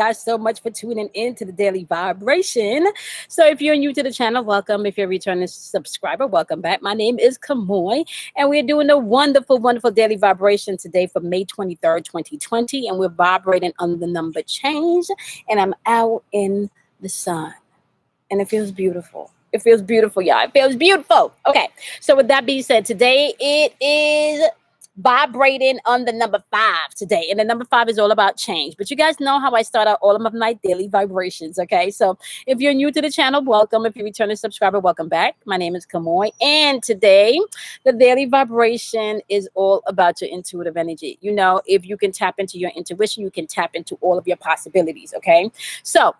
guys so much for tuning in to the Daily Vibration. So if you're new to the channel, welcome. If you're a returning subscriber, welcome back. My name is Cosmo, and we're doing a wonderful, wonderful Daily Vibration today for May 23rd, 2020, and we're vibrating on the number change, and I'm out in the sun, and it feels beautiful. It feels beautiful, y'all. It feels beautiful. Okay, so with that being said, today it is vibrating on the number 5 today, and the number 5 is all about change. But you guys know how I start out all of my daily vibrations. Okay, so if you're new to the channel, welcome. If you're a returning subscriber, welcome back. My name is Cosmo, and today the daily vibration is all about your intuitive energy. You know, if you can tap into your intuition, you can tap into all of your possibilities. Okay, so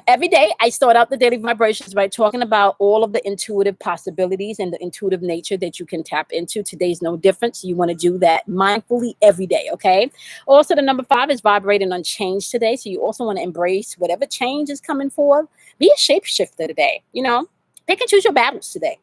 every day, I start out the daily vibrations by talking about all of the intuitive possibilities and the intuitive nature that you can tap into. Today's no different. So you want to do that mindfully every day, okay? Also, the number 5 is vibrating on change today. So you also want to embrace whatever change is coming forward. Be a shapeshifter today, you know? Pick and choose your battles today.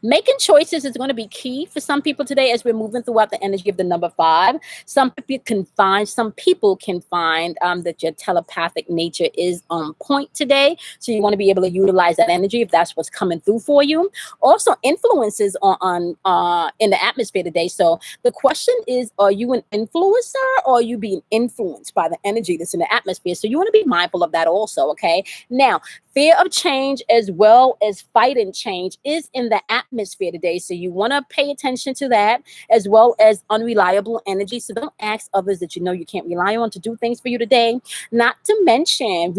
Making choices is going to be key for some people today as we're moving throughout the energy of the number 5. Some people can find that your telepathic nature is on point today. So you want to be able to utilize that energy if that's what's coming through for you. Also, influences on in the atmosphere today. So the question is, are you an influencer or are you being influenced by the energy that's in the atmosphere? So you want to be mindful of that also, okay? Now, fear of change as well as fighting change is in the atmosphere today. So you want to pay attention to that, as well as unreliable energy. So don't ask others that you know you can't rely on to do things for you today. Not to mention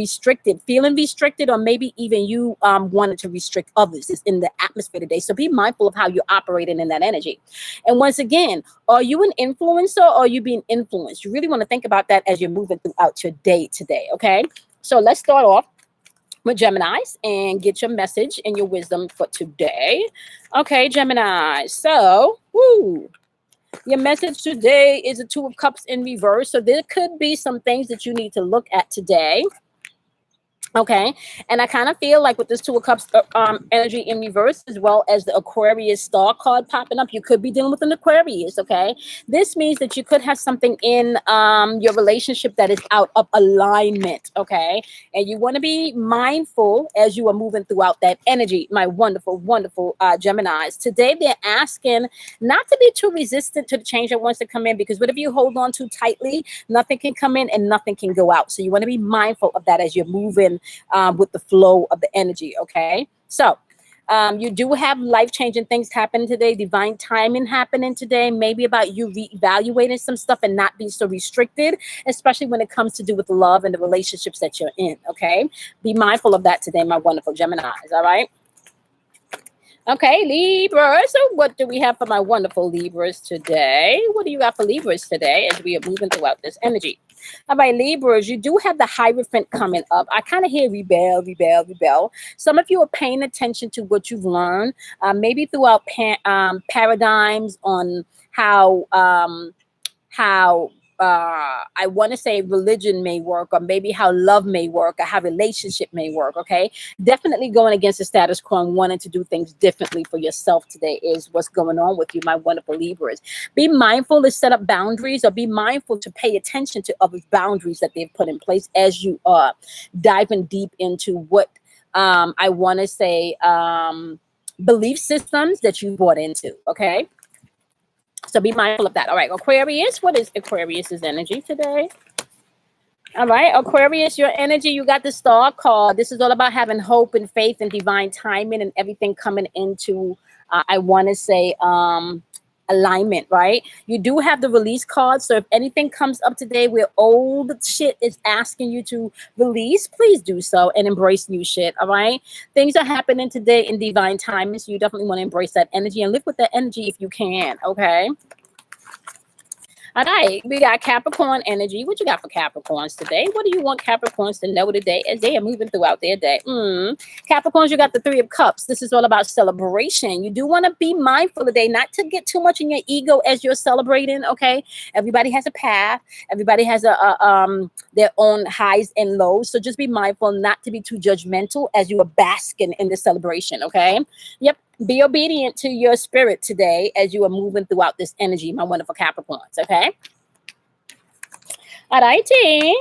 feeling restricted, or maybe even you wanted to restrict others is in the atmosphere today. So be mindful of how you're operating in that energy. And once again, are you an influencer or are you being influenced? You really want to think about that as you're moving throughout your day today, okay? So let's start off with Geminis and get your message and your wisdom for today. Okay, Gemini. So, your message today is a 2 of Cups in reverse. So there could be some things that you need to look at today. Okay, and I kind of feel like with this 2 of Cups energy in reverse, as well as the Aquarius star card popping up, you could be dealing with an Aquarius. Okay, this means that you could have something in your relationship that is out of alignment. Okay, and you want to be mindful as you are moving throughout that energy. My wonderful, wonderful Geminis. Today they're asking not to be too resistant to the change that wants to come in, because whatever you hold on too tightly, nothing can come in and nothing can go out. So you want to be mindful of that as you're moving with the flow of the energy, okay? So you do have life-changing things happening today, divine timing happening today, maybe about you reevaluating some stuff and not being so restricted, especially when it comes to do with love and the relationships that you're in, okay? Be mindful of that today, my wonderful Geminis, all right? Okay, Libra. So what do we have for my wonderful Libras today? What do you got for Libras today as we are moving throughout this energy? All right, Libras, you do have the Hierophant coming up. I kind of hear rebel, rebel, rebel. Some of you are paying attention to what you've learned, maybe throughout paradigms on how I want to say religion may work, or maybe how love may work, or how relationship may work, okay? Definitely going against the status quo and wanting to do things differently for yourself today is what's going on with you, my wonderful Libras. Be mindful to set up boundaries, or be mindful to pay attention to others' boundaries that they've put in place as you are diving deep into what I want to say belief systems that you bought into, okay? So be mindful of that. All right, Aquarius, what is Aquarius's energy today? All right, Aquarius, your energy, you got the Star card. This is all about having hope and faith and divine timing and everything coming into, I want to say, alignment, right? You do have the release card. So if anything comes up today where old shit is asking you to release, please do so and embrace new shit, all right? Things are happening today in divine timing, so you definitely want to embrace that energy and live with that energy if you can, okay? All right, we got Capricorn energy. What you got for Capricorns today? What do you want Capricorns to know today as they are moving throughout their day? Capricorns, you got the 3 of Cups. This is all about celebration. You do want to be mindful today not to get too much in your ego as you're celebrating, okay? Everybody has a path. Everybody has their own highs and lows. So just be mindful not to be too judgmental as you are basking in the celebration, okay? Yep. Be obedient to your spirit today as you are moving throughout this energy, my wonderful Capricorns, okay? All righty.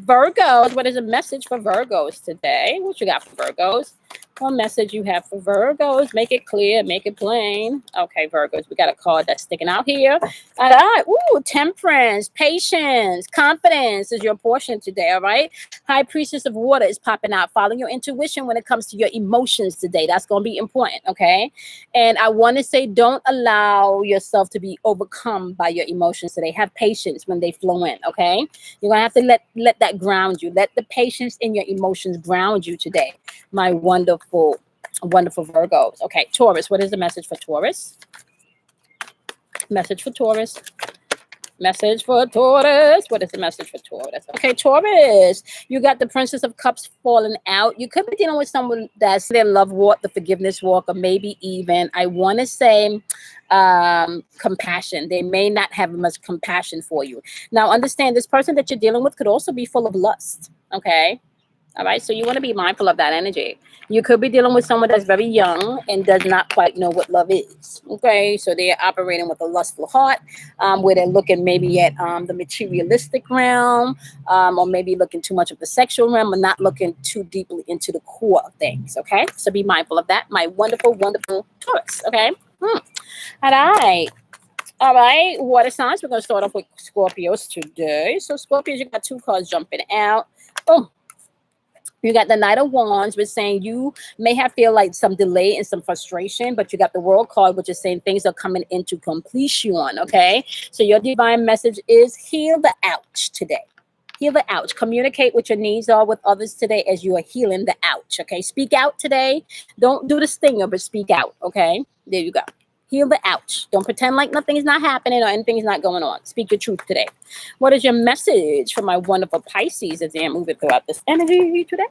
Virgos, what is a message for Virgos today? What you got for Virgos? What message you have for Virgos? Make it clear, make it plain. Okay, Virgos, we got a card that's sticking out here. All right. Ooh, temperance, patience, confidence is your portion today. All right. High priestess of water is popping out. Follow your intuition when it comes to your emotions today. That's going to be important. Okay. And I want to say, don't allow yourself to be overcome by your emotions today. Have patience when they flow in. Okay. You're going to have to let that ground you. Let the patience in your emotions ground you today. My wonderful Virgos. Okay, Taurus. What is the message for Taurus? Message for Taurus. Message for Taurus. What is the message for Taurus? Okay, Taurus. You got the Princess of Cups falling out. You could be dealing with someone that's their love walk, the forgiveness walk, or maybe even, I want to say, compassion. They may not have much compassion for you. Now, understand this person that you're dealing with could also be full of lust. Okay. All right, so you want to be mindful of that energy. You could be dealing with someone that's very young and does not quite know what love is. Okay, so they're operating with a lustful heart, where they're looking maybe at the materialistic realm, or maybe looking too much of the sexual realm, or not looking too deeply into the core of things. Okay, so be mindful of that, my wonderful Taurus. Okay, all right. All right, water signs. We're going to start off with Scorpios today. So Scorpios, you got two cards jumping out. Oh. You got the Knight of Wands, which is saying you may have feel like some delay and some frustration, but you got the World card, which is saying things are coming into completion. Okay, so your divine message is heal the ouch today. Heal the ouch. Communicate what your needs are with others today as you are healing the ouch. Okay, speak out today. Don't do the stinger, but speak out. Okay, there you go. Heal the ouch. Don't pretend like nothing is not happening or anything is not going on. Speak your truth today. What is your message for my wonderful Pisces as they move it throughout this energy today?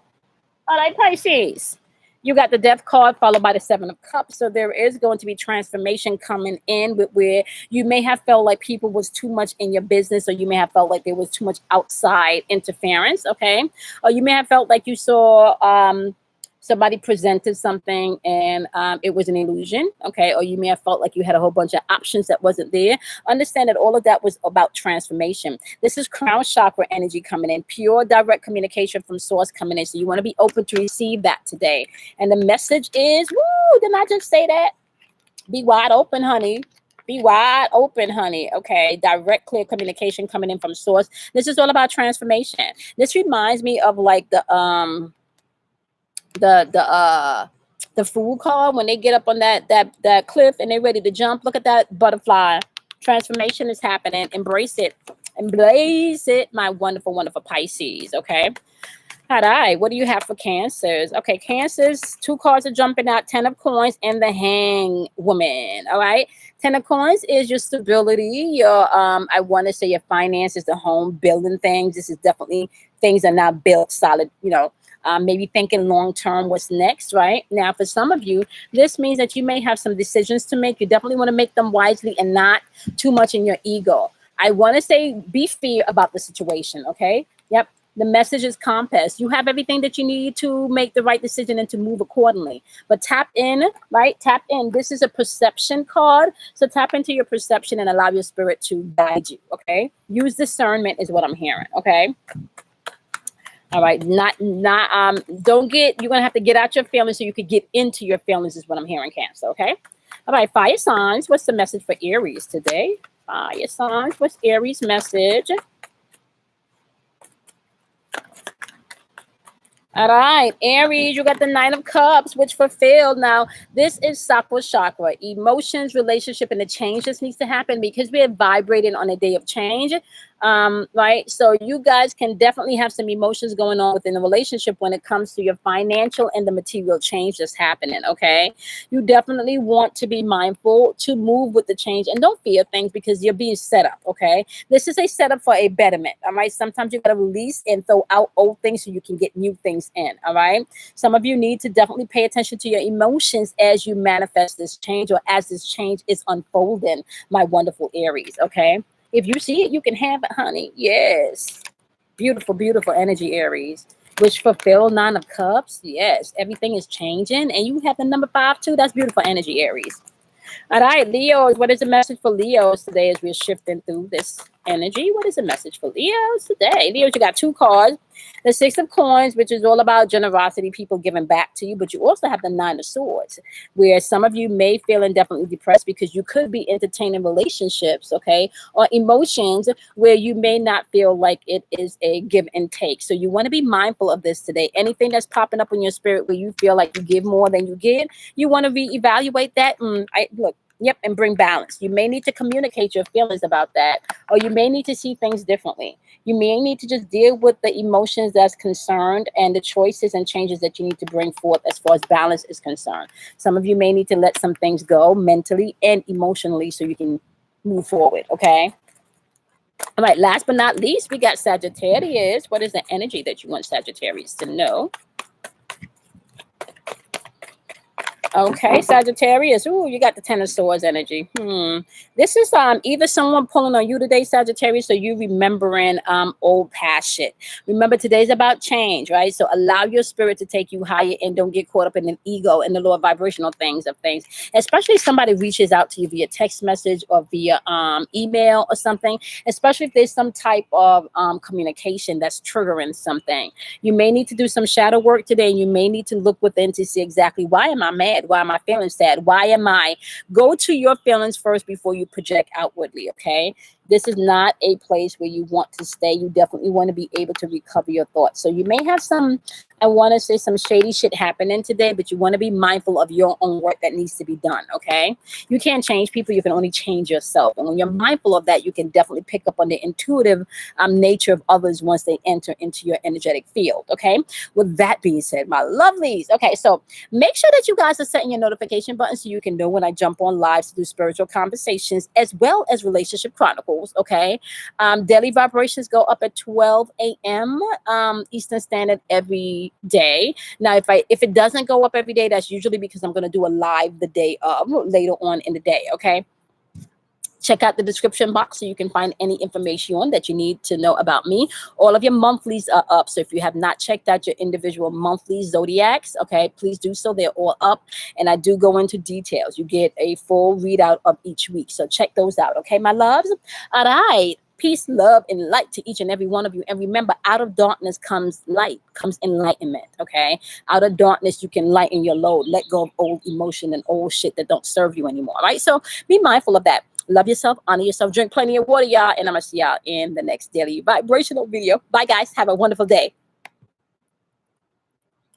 All right, Pisces. You got the Death card followed by the Seven of Cups. So there is going to be transformation coming in with where you may have felt like people was too much in your business, or you may have felt like there was too much outside interference. Okay. Or you may have felt like you saw somebody presented something and it was an illusion. Okay. Or you may have felt like you had a whole bunch of options that wasn't there. Understand that all of that was about transformation. This is crown chakra energy coming in, pure direct communication from source coming in. So you want to be open to receive that today. And the message is, woo, didn't I just say that? Be wide open, honey. Be wide open, honey. Okay. Direct, clear communication coming in from source. This is all about transformation. This reminds me of like the fool card when they get up on that cliff and they're ready to jump. Look at that butterfly. Transformation is happening. Embrace it. Embrace it, my wonderful Pisces. Okay. All right. What do you have for Cancers? Okay, Cancers, two cards are jumping out, 10 of Coins and the Hanged Woman. All right. 10 of Coins is your stability, your I want to say your finances, the home, building things. This is definitely things are not built solid, maybe thinking long-term, what's next, right? Now, for some of you, this means that you may have some decisions to make. You definitely want to make them wisely and not too much in your ego. I want to say be fair about the situation, okay? Yep. The message is compass. You have everything that you need to make the right decision and to move accordingly. But tap in, right? Tap in. This is a perception card. So tap into your perception and allow your spirit to guide you, okay? Use discernment is what I'm hearing, okay? All right, you're gonna have to get out your feelings so you could get into your feelings is what I'm hearing, Cancer, okay? All right, fire signs, what's the message for Aries today? Fire signs, what's Aries' message? All right, Aries, you got the Nine of Cups, which fulfilled. Now, this is Sakura chakra, emotions, relationship, and the change that needs to happen because we are vibrating on a day of change. Right? So you guys can definitely have some emotions going on within the relationship when it comes to your financial and the material change that's happening, okay? You definitely want to be mindful to move with the change and don't fear things because you're being set up, okay? This is a setup for a betterment, all right? Sometimes you got to release and throw out old things so you can get new things in, all right? Some of you need to definitely pay attention to your emotions as you manifest this change or as this change is unfolding, my wonderful Aries, okay? If you see it, you can have it, honey. Yes. Beautiful, beautiful energy, Aries. Which fulfill Nine of Cups. Yes. Everything is changing. And you have the number 5 too. That's beautiful energy, Aries. All right, Leos. What is the message for Leos today as we're shifting through this energy. What is the message for Leos today? Leos, you got 2 cards. The 6 of Coins, which is all about generosity, people giving back to you. But you also have the 9 of Swords, where some of you may feel indefinitely depressed because you could be entertaining relationships, okay, or emotions where you may not feel like it is a give and take. So you want to be mindful of this today. Anything that's popping up in your spirit where you feel like you give more than you get, you want to reevaluate that. Look, yep, and bring balance. You may need to communicate your feelings about that, or you may need to see things differently. You may need to just deal with the emotions that's concerned and the choices and changes that you need to bring forth as far as balance is concerned. Some of you may need to let some things go mentally and emotionally so you can move forward, okay? All right, last but not least, we got Sagittarius. What is the energy that you want Sagittarius to know? Okay, Sagittarius. Ooh, you got the 10 of Swords energy. This is either someone pulling on you today, Sagittarius, or you remembering old past shit. Remember, today's about change, right? So allow your spirit to take you higher and don't get caught up in an ego and the lower vibrational things. Especially if somebody reaches out to you via text message or via email or something, especially if there's some type of communication that's triggering something. You may need to do some shadow work today, and you may need to look within to see exactly, why am I mad? Why am I feeling sad? Why am I? Go to your feelings first before you project outwardly, okay? This is not a place where you want to stay. You definitely want to be able to recover your thoughts. So you may have some, I want to say, some shady shit happening today, but you want to be mindful of your own work that needs to be done, okay? You can't change people. You can only change yourself. And when you're mindful of that, you can definitely pick up on the intuitive nature of others once they enter into your energetic field, okay? With that being said, my lovelies, okay, so make sure that you guys are setting your notification button so you can know when I jump on live to do spiritual conversations as well as relationship chronicles. Okay, daily vibrations go up at 12 a.m. Eastern Standard every day. Now, if it doesn't go up every day, that's usually because I'm going to do a live the day of later on in the day. Okay. Check out the description box so you can find any information that you need to know about me. All of your monthlies are up. So if you have not checked out your individual monthly zodiacs, okay, please do so. They're all up. And I do go into details. You get a full readout of each week. So check those out. Okay, my loves? All right. Peace, love, and light to each and every one of you. And remember, out of darkness comes light, comes enlightenment, okay? Out of darkness, you can lighten your load. Let go of old emotion and old shit that don't serve you anymore, right? So be mindful of that. Love yourself, honor yourself, drink plenty of water, y'all. And I'm going to see y'all in the next daily vibrational video. Bye, guys. Have a wonderful day.